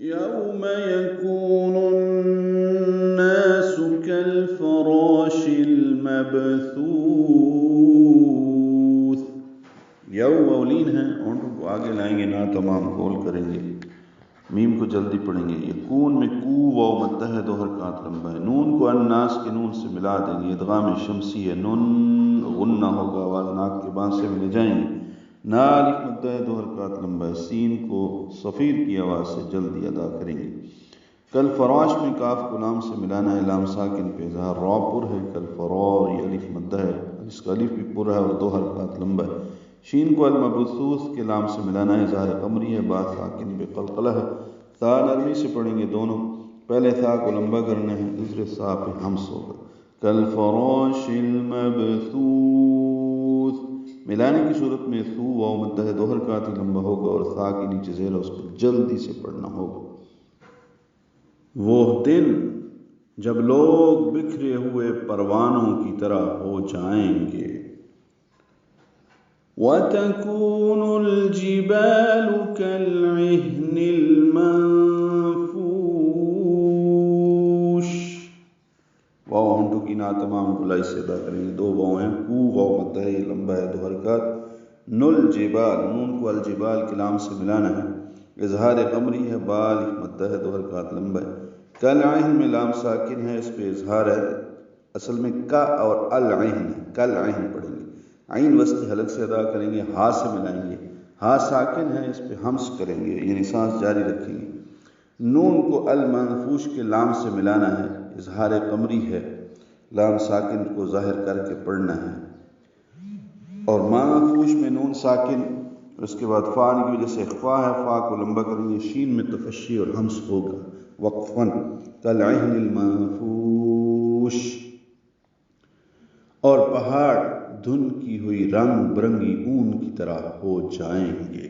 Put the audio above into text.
يوم يكون الناس كالفراش المبثوث. یو اولین ہے، اونٹوں کو آگے لائیں گے، نہ تمام کھول کریں گے، میم کو جلدی پڑھیں گے. یکون میں کو واو مدہ ہے، دو حرکات لمبا ہے. نون کو الناس کے نون سے ملا دیں گے، ادغام شمسی ہے، نون غنہ ہوگا، آواز ناک کے بانس سے ملے جائیں گے. نا الف مدہ ہے، دو حرکات لمبا ہے. سین کو صفیر کی آواز سے جلدی ادا کریں گے. کل فراش میں کاف کو لام سے ملانا ہے، لام ساکن پہ اظہار. را پر ہے، کل فرار یہ الف مدہ ہے، اس کا الف بھی پر ہے اور دو حرکات لمبا ہے. شین کو المبثوث کے لام سے ملانا ہے، اظہار قمری ہے، با ساکن پہ قلقلہ ہے. تا نرمی سے پڑھیں گے دونوں، پہلے تا کو لمبا کرنا ہے، دوسرے سا پہ ہمس ہوگا. کل فراش المبثوث ملانے کی صورت میں ثو واو مدہ ہے، دو حرکات لمبا ہوگا اور سا کے نیچے زیر ہے، اس کو جلدی سے پڑھنا ہوگا. وہ دن جب لوگ بکھرے ہوئے پروانوں کی طرح ہو جائیں گے. وَتَكُونُ الْجِبَالُ كَالْعِهْنِ الْمَنفُوشِ. واو ہونٹوں کی نا تمام گلائی سے ادا کریں گے، دو واو ہیں. کو واو مدہ ہے، یہ لمبا ہے، دو حرکات. نل جبال، نون کو الجبال کے لام سے ملانا ہے، اظہار قمری ہے، با الف مدہ ہے، دو حرکات لمبا ہے. کل عین میں لام ساکن ہے، اس پہ اظہار ہے، اصل میں کا اور العین ہے، کل عین پڑھیں گے. عین وسط حلق سے ادا کریں گے، ہا سے ملائیں گے، ہا ساکن ہے، اس پہ ہمس کریں گے، یعنی سانس جاری رکھیں گے. نون کو المنفوش کے لام سے ملانا ہے، اظہار قمری ہے، لام ساکن کو ظاہر کر کے پڑھنا ہے. اور منفوش میں نون ساکن، اس کے بعد فا کی وجہ سے اخفا ہے، فا کو لمبا کریں گے. شین میں تفشی اور ہمس ہوگا وقفاً. کالعہن المنفوش. اور پہاڑ دھن کی ہوئی رنگ برنگی اون کی طرح ہو جائیں گے.